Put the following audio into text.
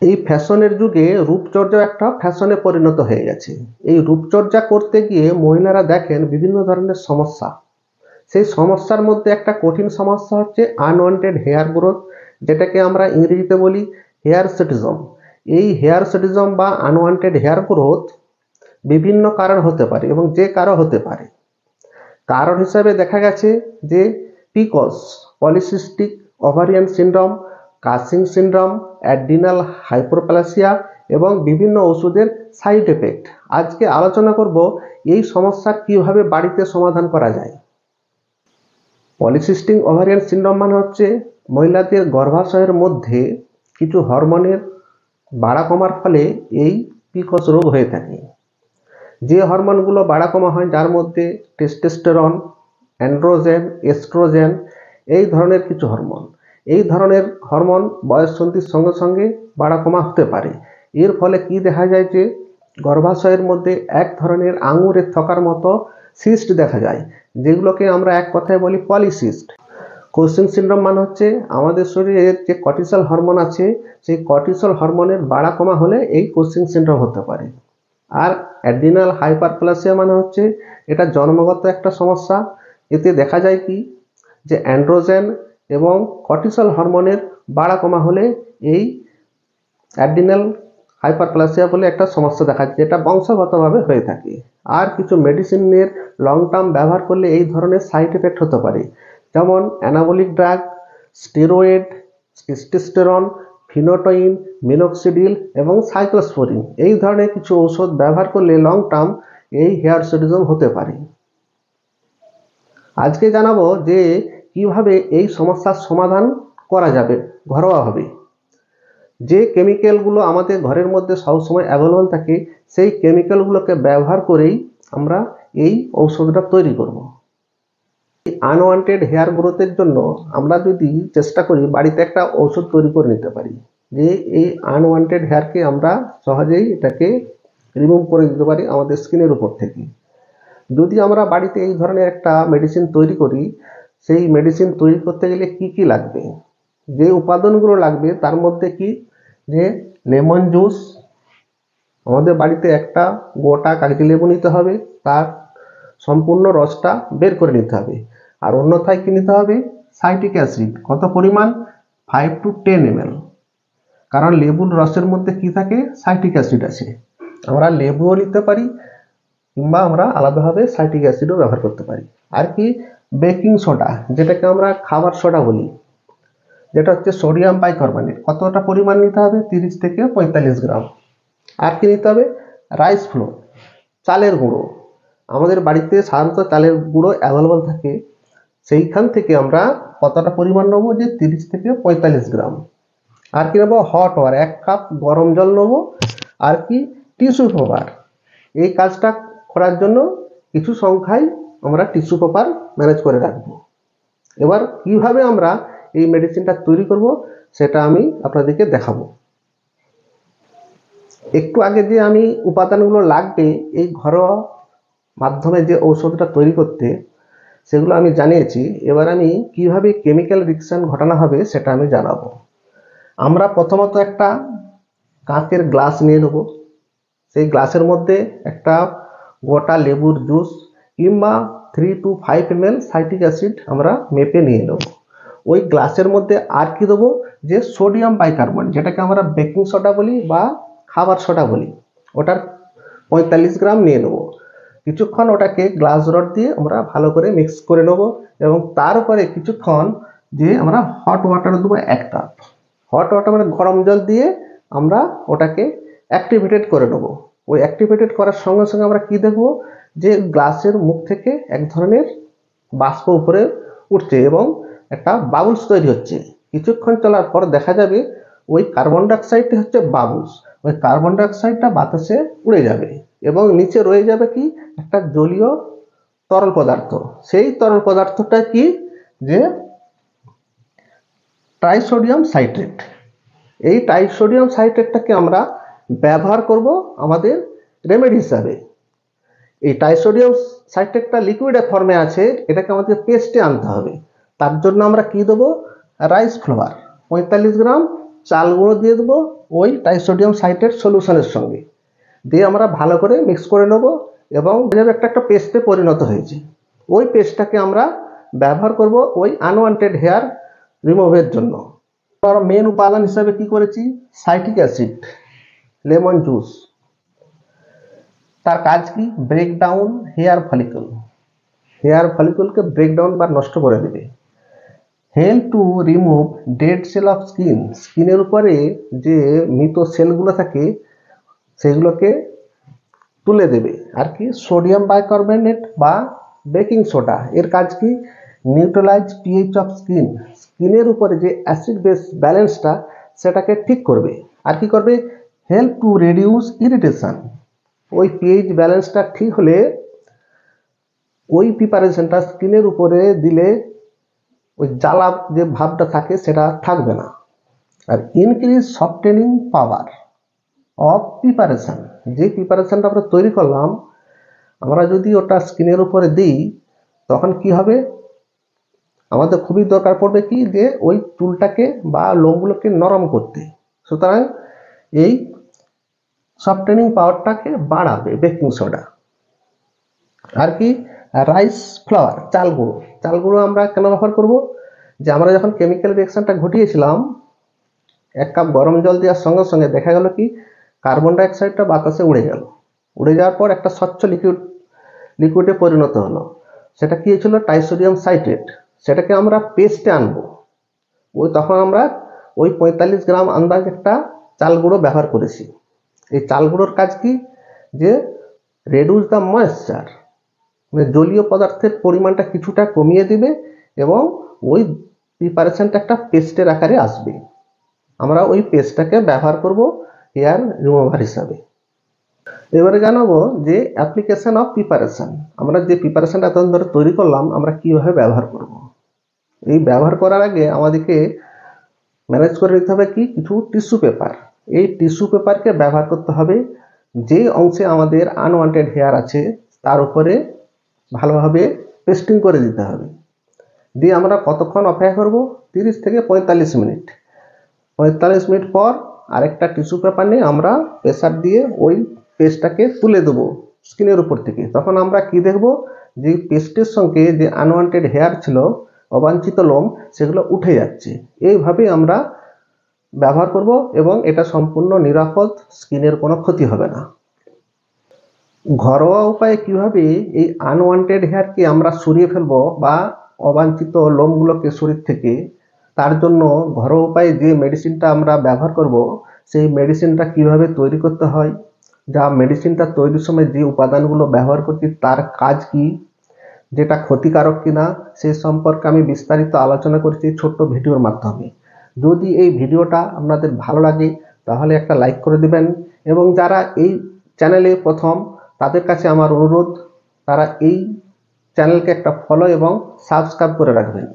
এই ফ্যাশনের যুগে রূপচর্চা একটা ফ্যাশনে পরিণত হয়ে গেছে। এই রূপচর্চা করতে গিয়ে মহিলারা দেখেন বিভিন্ন ধরনের সমস্যা। সেই সমস্যার মধ্যে একটা কঠিন সমস্যা হচ্ছে আনওয়ান্টেড হেয়ার গ্রোথ, যেটাকে আমরা ইংরেজিতে বলি হেয়ার সিটিজম। এই হেয়ার সিটিজম বা আনওয়ান্টেড হেয়ার গ্রোথ বিভিন্ন কারণ হতে পারে এবং যে কারো হতে পারে। কারণ হিসাবে দেখা গেছে যে পিকস, polycystic ovarian syndrome, Cushing syndrome, adrenal hypoplasia এবং বিভিন্ন ওষুধের সাইড এফেক্ট। আজকে আলোচনা করব এই সমস্যার কিভাবে বাড়িতে সমাধান করা যায়। পলিসিস্টিক ওভারিয়ান সিনড্রোম মানে হচ্ছে মহিলাদের গর্ভাশয়ের মধ্যে কিছু হরমোনের বাড়া কমার ফলে এই পিকস রোগ হয়ে থাকে। যে হরমোনগুলো বাড়া কমা হয়, যার মধ্যে টেস্টোস্টেরন, অ্যান্ড্রোজেন, এস্ট্রোজেন, এই ধরনের কিছু হরমোন। এই ধরনের হরমোন বয়ঃসন্ধির সঙ্গে সঙ্গে বাড়া কমা হতে পারে। এর ফলে কি দেখা যায় যে গর্ভাশয়ের মধ্যে এক ধরনের আঙুরের থকার মতো সিস্ট দেখা যায়, যেগুলোকে আমরা এক কথায় বলি পলিসিস্ট। কোচিং সিনড্রোম মানে হচ্ছে আমাদের শরীরে যে কর্টিসল হরমোন আছে, সেই কর্টিসল হরমোনের বাড়া কমা হলে এই কোচিং সিনড্রোম হতে পারে। আর অ্যাড্রিনাল হাইপারপ্লাসিয়া মানে হচ্ছে এটা জন্মগত একটা সমস্যা। এতে দেখা যায় কি যে অ্যান্ড্রোজেন এবং কর্টিসল হরমোনের বাড়া কমা হলে এই অ্যাড্রিনাল হাইপারপ্লাসিয়া বলে একটা সমস্যা দেখা যায়, যেটা বংশগতভাবে হয়ে থাকে। আর কিছু মেডিসিনের লং টার্ম ব্যবহার করলে এই ধরনের সাইড এফেক্ট হতে পারে, যেমন anabolic drug, steroid, testosterone, phenytoin, minoxidil এবং সাইক্লোস্পোরিন, এই ধরনের কিছু ঔষধ ব্যবহার করলে লং টার্ম এই হেয়ার সিটিজম হতে পারে। আজকে জানাবো যে কিভাবে এই সমস্যার সমাধান করা যাবে ঘরোয়াভাবে। যে কেমিক্যালগুলো আমাদের ঘরের মধ্যে সবসময় অ্যাভেলেবল থাকে, সেই কেমিক্যালগুলোকে ব্যবহার করেই আমরা এই ঔষধটা তৈরি করব। আনওয়ান্টেড হেয়ার গ্রোথের জন্য আমরা যদি চেষ্টা করি বাড়িতে একটা ওষুধ তৈরি করে নিতে পারি, যে এই আনওয়ান্টেড হেয়ারকে আমরা সহজেই এটাকে রিমুভ করে দিতে পারি আমাদের স্কিনের উপর থেকে। যদি আমরা বাড়িতে এই ধরনের একটা মেডিসিন তৈরি করি, সেই মেডিসিন তৈরি করতে গেলে কি কি লাগবে, যে উপাদানগুলো লাগবে তার মধ্যে কি, যে লেমন জুস, আমাদের বাড়িতে একটা গোটা কাগজি লেবু নিতে হবে, তার সম্পূর্ণ রসটা বের করে নিতে হবে। আর অন্যথায় কি নিতে হবে, সাইট্রিক অ্যাসিড, কত পরিমাণ, 5 to 10 ml। কারণ লেবুর রসের মধ্যে কি থাকে, সাইট্রিক অ্যাসিড আছে। আমরা লেবুও নিতে পারি কিংবা আমরা আলাদাভাবে সাইট্রিক অ্যাসিডও ব্যবহার করতে পারি। আর কি, বেকিং সোডা, যেটাকে আমরা খাবার সোডা বলি, যেটা হচ্ছে সোডিয়াম বাইকার্বনেট, কতটা পরিমাণ নিতে হবে, 30 থেকে 45 গ্রাম। আর কি নিতে হবে, রাইস ফ্লোর, চালের গুঁড়ো। আমাদের বাড়িতে সাধারণত চালের গুঁড়ো অ্যাভেলেবল থাকে, সেইখান থেকে আমরা কতটা পরিমাণ নেবো, যে 30 থেকে 45 গ্রাম। আর কি নেবো, হট ওয়াটার, 1 কাপ গরম জল নেবো। আর কি, টিস্যু পেপার। এই কাজটা করার জন্য কিছু সংখ্যায় আমরা টিস্যু পেপার ম্যানেজ করে রাখবো। এবার কিভাবে আমরা এই মেডিসিনটা তৈরি করব সেটা আমি আপনাদেরকে দেখাবো। একটু আগে যে আমি উপাদানগুলো লাগবে এই ঘরোয়া মাধ্যমে যে ঔষধটা তৈরি করতে, সেগুলো আমি জানিয়েছি। এবার আমি কিভাবে কেমিক্যাল রিঅ্যাকশন ঘটানো হবে সেটা আমি জানাবো। আমরা প্রথমত একটা কাঁচের গ্লাস নিয়ে নেব। সেই গ্লাসের মধ্যে একটা গোটা লেবুর জুস কিংবা 3 to 5 ml সাইট্রিক অ্যাসিড আমরা মেপে নিয়ে নেব। ওই গ্লাসের মধ্যে আর কি দেবো, যে সোডিয়াম বাইকার্বনেট, যেটাকে আমরা বেকিং সোডা বলি বা খাবার সোডা বলি, ওটার 45 গ্রাম নিয়ে নেব। কিছুক্ষণ ওটাকে গ্লাস রড দিয়ে আমরা ভালো করে মিক্স করে নেব এবং তারপরে কিছুক্ষণ যে আমরা হট ওয়াটার দেবো 1 কাপ। হট ওয়াটার মানে গরম জল দিয়ে আমরা ওটাকে অ্যাক্টিভেটেড করে নেব। ওই অ্যাক্টিভেটেড করার সঙ্গে সঙ্গে আমরা কি দেখব, যে গ্লাসের মুখ থেকে এক ধরনের বাষ্প উপরে উঠছে এবং একটা বাবুলস তৈরি হচ্ছে। কিছুক্ষণ চলার পর দেখা যাবে ওই কার্বন ডাইঅক্সাইডটা হচ্ছে বাবুলস, ওই কার্বন ডাইঅক্সাইডটা বাতাসে উড়ে যাবে এবং নিচে রয়ে যাবে কি, একটা জলীয় তরল পদার্থ। সেই তরল পদার্থটা কি, যে ট্রাইসোডিয়াম সাইট্রেট। এই ট্রাইসোডিয়াম সাইট্রেটটাকে আমরা ব্যবহার করব আমাদের রেমেডি হিসাবে। এই ট্রাইসোডিয়াম সাইট্রেটটা লিকুইডের ফর্মে আছে, এটাকে আমাদের পেস্টে আনতে হবে। তার জন্য আমরা কি দেবো, রাইস ফ্লোর 45 গ্রাম চালগুলো দিয়ে দেবো ওই ট্রাইসোডিয়াম সাইট্রেট সলিউশনের সঙ্গে, দিয়ে আমরা ভালো করে মিক্স করে নেব এবং একটা পেস্টে পরিণত হয়েছে। ওই পেস্টটাকে আমরা ব্যবহার করব ওই আনওয়ান্টেড হেয়ার রিমুভের জন্য। আমরা মেন উপাদান হিসাবে কি করেছি, সাইট্রিক অ্যাসিড, লেমন জুস। তার কাজ কি, ব্রেকডাউন হেয়ার ফলিকল, হেয়ার ফলিকলকে ব্রেকডাউন বা নষ্ট করে দেবে। Help to remove dead cell of skin, স্কিনের উপরে যে মৃত সেলগুলো থাকে সেগুলোকে তুলে দেবে। আর কি, সোডিয়াম বাইকার্বনেট বা বেকিং সোডা, এর কাজ কি, নিউট্রালাইজ পিএইচ অফ স্কিন, স্কিনের উপরে যে অ্যাসিড বেস ব্যালেন্সটা সেটাকে ঠিক করবে। আর কি করবে, হেল্প টু রিডিউস ইরিটেশন, ওই পিএইচ ব্যালেন্সটা ঠিক হলে ওই প্রিপারেশনটা স্কিনের উপরে দিলে ওই জ্বালা যে ভাবটা থাকে সেটা থাকবে না। আর ইনক্রিজ সফটেনিং পাওয়ার অফ প্রিপারেশন, যে প্রিপারেশনটা আমরা তৈরি করলাম আমরা যদি ওটা স্কিনের উপরে দিই তখন কি হবে, আমাদের খুবই দরকার পড়বে কি, যে ওই চুলটাকে বা লোমগুলোকে নরম করতে। সুতরাং এই সফটেনিং পাওয়ারটাকে বাড়াবে বেকিং সোডা। আর কি, রাইস ফ্লাওয়ার, চাল গুঁড়ো, চাল গুঁড়ো আমরা কেন ব্যবহার করব, যে আমরা যখন কেমিক্যাল রিঅ্যাকশনটা ঘটিয়েছিলাম 1 কাপ গরম জল দেওয়ার সঙ্গে সঙ্গে দেখা গেল কি কার্বন ডাইঅক্সাইডটা বাতাসে উড়ে গেল, উড়ে যাওয়ার পর একটা স্বচ্ছ লিকুইডে পরিণত হলো। সেটা কি হয়েছিল, ট্রাইসোডিয়াম সাইট্রেট। সেটাকে আমরা পেস্টে আনবো, ওই তখন আমরা ওই 45 গ্রাম আন্দাজ একটা চাল গুঁড়ো ব্যবহার করেছি। এই চাল গুঁড়োর কাজ কি, যে রেডিউস দ্য ময়েশ্চার, মানে জলীয় পদার্থের পরিমাণটা কিছুটা কমিয়ে দিবে এবং ওই প্রিপারেশনটা একটা পেস্টের আকারে আসবে। আমরা ওই পেস্টটাকে ব্যবহার করব হেয়ার রিমুভার হিসাবে। এবারে জানাবো যে অ্যাপ্লিকেশন অফ প্রিপারেশন, আমরা যে প্রিপারেশনটা এতদিন ধরে তৈরি করলাম আমরা কিভাবে ব্যবহার করব। এই ব্যবহার করার আগে আমাদেরকে ম্যানেজ করে নিতে হবে কি, কিছু টিস্যু পেপার। এই টিস্যু পেপারকে ব্যবহার করতে হবে যে অংশে আমাদের আনওয়ান্টেড হেয়ার আছে তার উপরে ভালোভাবে পেস্টিং করে দিতে হবে। দিয়ে আমরা কতক্ষণ অপেক্ষা করব, 30 থেকে 45 মিনিট। 45 মিনিট পর আরেকটা টিস্যু পেপার নিয়ে আমরা প্রেসার দিয়ে ওই পেস্টটাকে তুলে দেবো স্কিনের উপর থেকে। তখন আমরা কি দেখব, যে পেস্টের সঙ্গে যে আনওয়ান্টেড হেয়ার ছিল, অবাঞ্ছিত লোম, সেগুলো উঠে যাচ্ছে। এইভাবে আমরা ব্যবহার করব এবং এটা সম্পূর্ণ নিরাপদ, স্কিনের কোনো ক্ষতি হবে না। ঘরোয়া উপায়ে কিভাবে এই আনওয়ান্টেড হেয়ারকে আমরা সরিয়ে ফেলবো বা অবাঞ্ছিত লোমগুলোকে শরীর থেকে, তার জন্য ঘরোয়া উপায়ে যে মেডিসিনটা আমরা ব্যবহার করব সেই মেডিসিনটা কিভাবে তৈরি করতে হয়, যা মেডিসিনটা তৈরির সময় যে উপাদানগুলো ব্যবহার করছি তার কাজ কি, যেটা ক্ষতিকারক কিনা, সেই সম্পর্কে আমি বিস্তারিত আলোচনা করেছি ছোট্ট ভিডিওর মাধ্যমে। যদি এই ভিডিওটা আপনাদের ভালো লাগে তাহলে একটা লাইক করে দিবেন এবং যারা এই চ্যানেলে প্রথম তাদের কাছে আমার অনুরোধ তারা এই চ্যানেলকে একটা ফলো এবং সাবস্ক্রাইব করে রাখবেন।